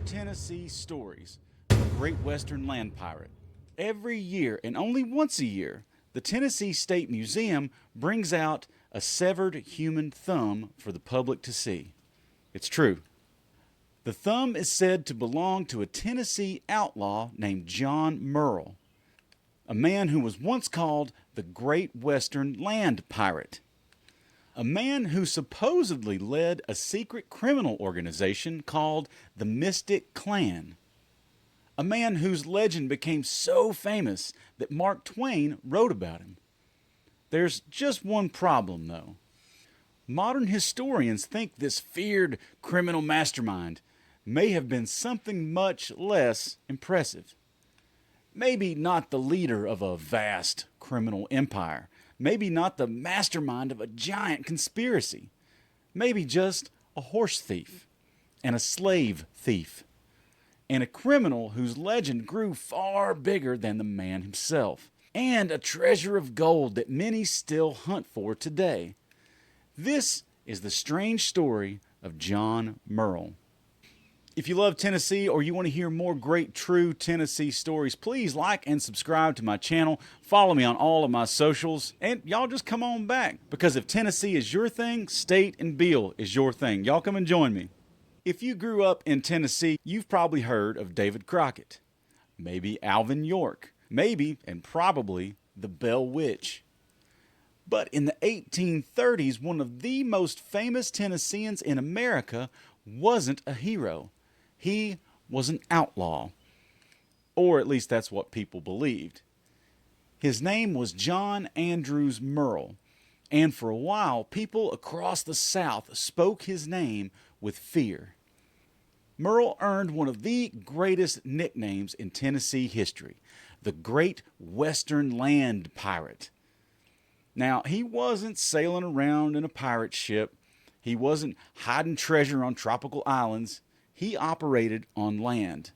Tennessee Stories, a Great Western Land Pirate. Every year, and only once a year, the Tennessee State Museum brings out a severed human thumb for the public to see. It's true. The thumb is said to belong to a Tennessee outlaw named John Murrell, a man who was once called the Great Western Land Pirate. A man who supposedly led a secret criminal organization called the Mystic Clan. A man whose legend became so famous that Mark Twain wrote about him. There's just one problem, though. Modern historians think this feared criminal mastermind may have been something much less impressive. Maybe not the leader of a vast criminal empire. Maybe not the mastermind of a giant conspiracy. Maybe just a horse thief and a slave thief and a criminal whose legend grew far bigger than the man himself, and a treasure of gold that many still hunt for today. This is the strange story of John Murrell. If you love Tennessee or you want to hear more great true Tennessee stories, please like and subscribe to my channel. Follow me on all of my socials, and y'all just come on back. Because if Tennessee is your thing, State and Beale is your thing. Y'all come and join me. If you grew up in Tennessee, you've probably heard of David Crockett, maybe Alvin York, maybe and probably the Bell Witch. But in the 1830s, one of the most famous Tennesseans in America wasn't a hero. He was an outlaw, or at least that's what people believed. His name was John Andrews Murrell, and for a while, people across the South spoke his name with fear. Murrell earned one of the greatest nicknames in Tennessee history, the Great Western Land Pirate. Now, he wasn't sailing around in a pirate ship. He wasn't hiding treasure on tropical islands. He operated on land,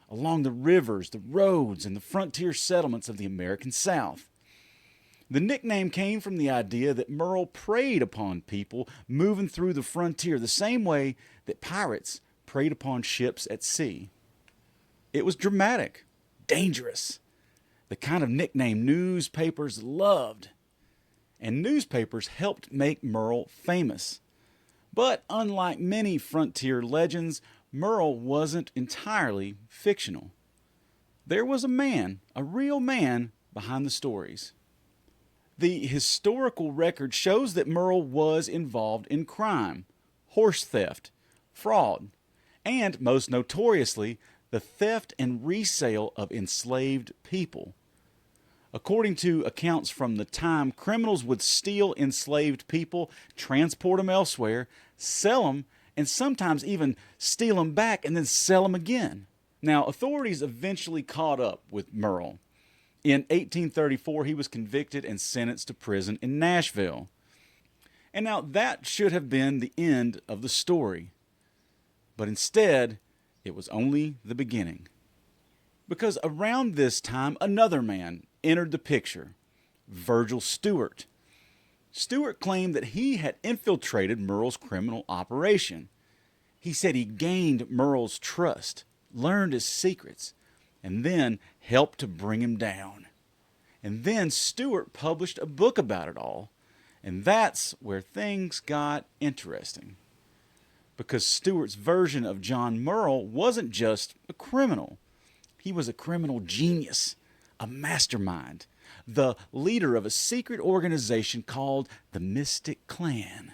along the rivers, the roads, and the frontier settlements of the American South. The nickname came from the idea that Murrell preyed upon people moving through the frontier the same way that pirates preyed upon ships at sea. It was dramatic, dangerous, the kind of nickname newspapers loved. And newspapers helped make Murrell famous. But unlike many frontier legends, Murrell wasn't entirely fictional. There was a man, a real man, behind the stories. The historical record shows that Murrell was involved in crime, horse theft, fraud, and, most notoriously, the theft and resale of enslaved people. According to accounts from the time, criminals would steal enslaved people, transport them elsewhere, sell them, and sometimes even steal them back and then sell them again. Now, authorities eventually caught up with Murrell. In 1834, he was convicted and sentenced to prison in Nashville. And now that should have been the end of the story. But instead, it was only the beginning. Because around this time, another man entered the picture, Virgil Stewart. Stewart claimed that he had infiltrated Murrell's criminal operation. He said he gained Murrell's trust, learned his secrets, and then helped to bring him down. And then Stewart published a book about it all, and that's where things got interesting. Because Stewart's version of John Murrell wasn't just a criminal. He was a criminal genius, a mastermind, the leader of a secret organization called the Mystic Clan.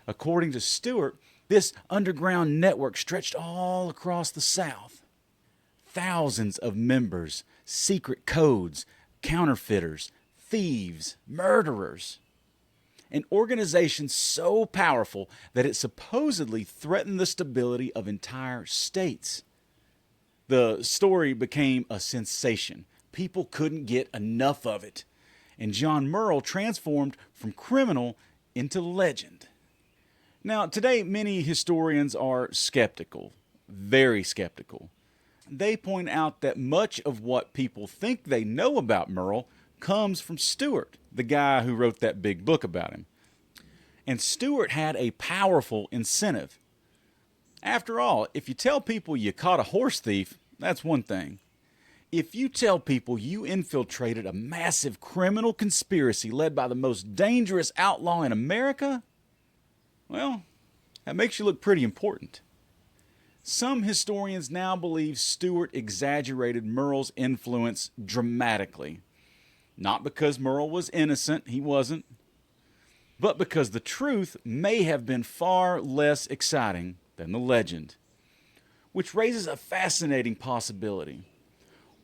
According to Stewart, this underground network stretched all across the South. Thousands of members, secret codes, counterfeiters, thieves, murderers. An organization so powerful that it supposedly threatened the stability of entire states. The story became a sensation. People couldn't get enough of it. And John Murrell transformed from criminal into legend. Now, today, many historians are skeptical, very skeptical. They point out that much of what people think they know about Murrell comes from Stewart, the guy who wrote that big book about him. And Stewart had a powerful incentive. After all, if you tell people you caught a horse thief, that's one thing. If you tell people you infiltrated a massive criminal conspiracy led by the most dangerous outlaw in America, well, that makes you look pretty important. Some historians now believe Stewart exaggerated Murrell's influence dramatically. Not because Murrell was innocent, he wasn't, but because the truth may have been far less exciting than the legend. Which raises a fascinating possibility.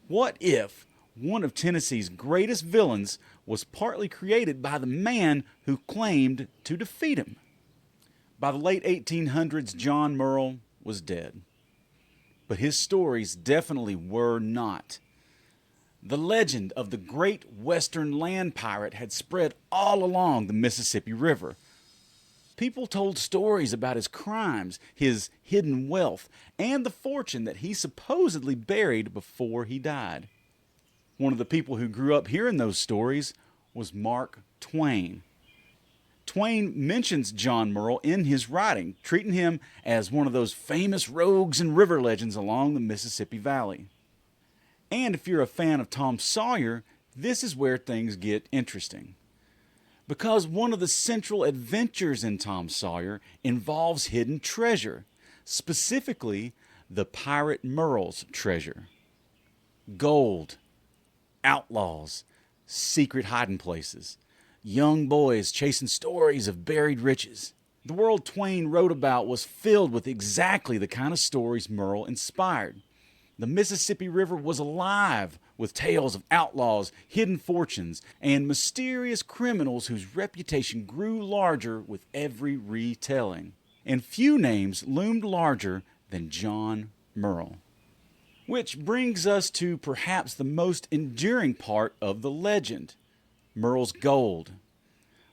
What if one of Tennessee's greatest villains was partly created by the man who claimed to defeat him? By the late 1800s, John Murrell was dead. But his stories definitely were not. The legend of the great western land pirate had spread all along the Mississippi River. People told stories about his crimes, his hidden wealth, and the fortune that he supposedly buried before he died. One of the people who grew up hearing those stories was Mark Twain. Twain mentions John Murrell in his writing, treating him as one of those famous rogues and river legends along the Mississippi Valley. And if you're a fan of Tom Sawyer, this is where things get interesting. Because one of the central adventures in Tom Sawyer involves hidden treasure, specifically the pirate Murrell's treasure. Gold, outlaws, secret hiding places, young boys chasing stories of buried riches. The world Twain wrote about was filled with exactly the kind of stories Murrell inspired. The Mississippi River was alive with tales of outlaws, hidden fortunes, and mysterious criminals whose reputation grew larger with every retelling. And few names loomed larger than John Murrell. Which brings us to perhaps the most enduring part of the legend, Murrell's gold.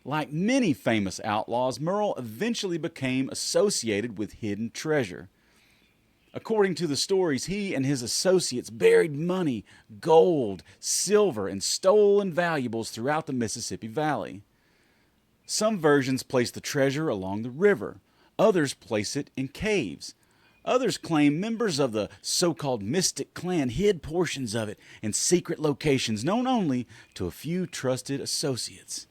Like many famous outlaws, Murrell eventually became associated with hidden treasure. According to the stories, he and his associates buried money, gold, silver, and stolen valuables throughout the Mississippi Valley. Some versions place the treasure along the river. Others place it in caves. Others claim members of the so-called Mystic Clan hid portions of it in secret locations known only to a few trusted associates.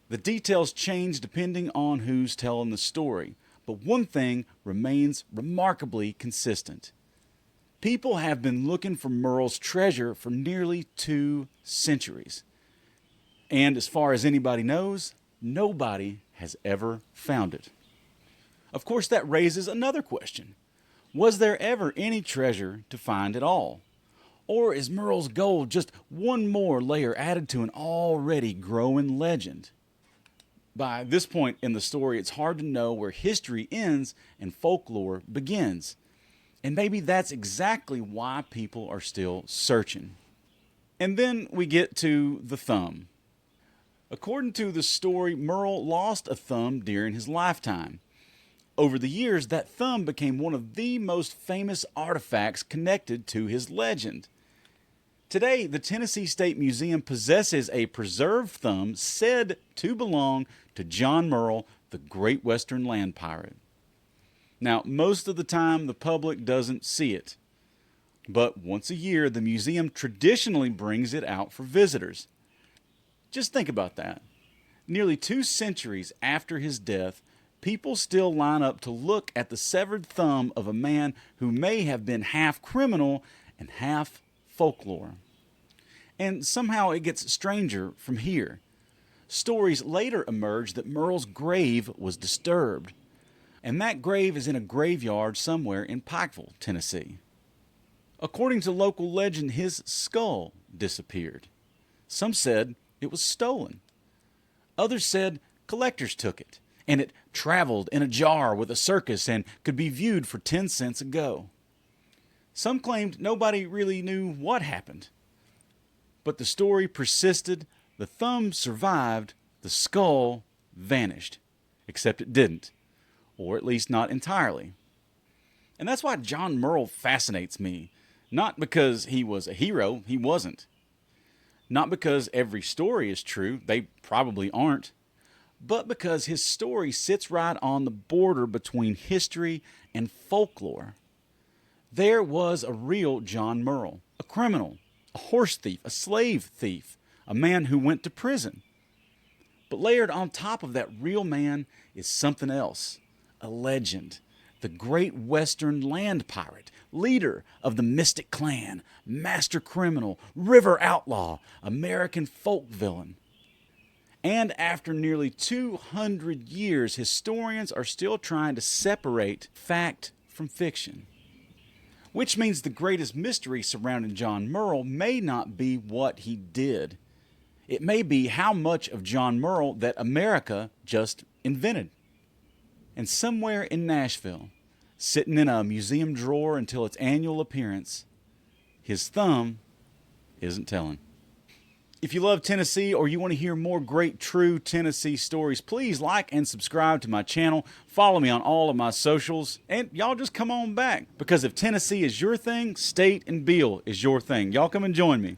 The details change depending on who's telling the story. But one thing remains remarkably consistent. People have been looking for Murrell's treasure for nearly 2 centuries. And as far as anybody knows, nobody has ever found it. Of course, that raises another question. Was there ever any treasure to find at all? Or is Murrell's gold just one more layer added to an already growing legend? By this point in the story, it's hard to know where history ends and folklore begins. And maybe that's exactly why people are still searching. And then we get to the thumb. According to the story, Murrell lost a thumb during his lifetime. Over the years, that thumb became one of the most famous artifacts connected to his legend. Today, the Tennessee State Museum possesses a preserved thumb said to belong to John Murrell, the great western land pirate. Now, most of the time, the public doesn't see it. But once a year, the museum traditionally brings it out for visitors. Just think about that. Nearly 2 centuries after his death, people still line up to look at the severed thumb of a man who may have been half criminal and half folklore. And somehow it gets stranger from here. Stories later emerged that Murrell's grave was disturbed, and that grave is in a graveyard somewhere in Pikeville, Tennessee. According to local legend, his skull disappeared. Some said it was stolen. Others said collectors took it, and it traveled in a jar with a circus and could be viewed for 10 cents a go. Some claimed nobody really knew what happened. But the story persisted, the thumb survived, the skull vanished. Except it didn't, or at least not entirely. And that's why John Murrell fascinates me. Not because he was a hero, he wasn't. Not because every story is true, they probably aren't. but because his story sits right on the border between history and folklore. There was a real John Murrell, a criminal, a horse thief, a slave thief, a man who went to prison. But layered on top of that real man is something else, a legend, the great Western land pirate, leader of the Mystic Clan, master criminal, river outlaw, American folk villain. And after nearly 200 years, historians are still trying to separate fact from fiction. Which means the greatest mystery surrounding John Murrell may not be what he did. It may be how much of John Murrell that America just invented. And somewhere in Nashville, sitting in a museum drawer until its annual appearance, his thumb isn't telling. If you love Tennessee or you want to hear more great true Tennessee stories, please like and subscribe to my channel. Follow me on all of my socials. And y'all just come on back. Because if Tennessee is your thing, State and Beale is your thing. Y'all come and join me.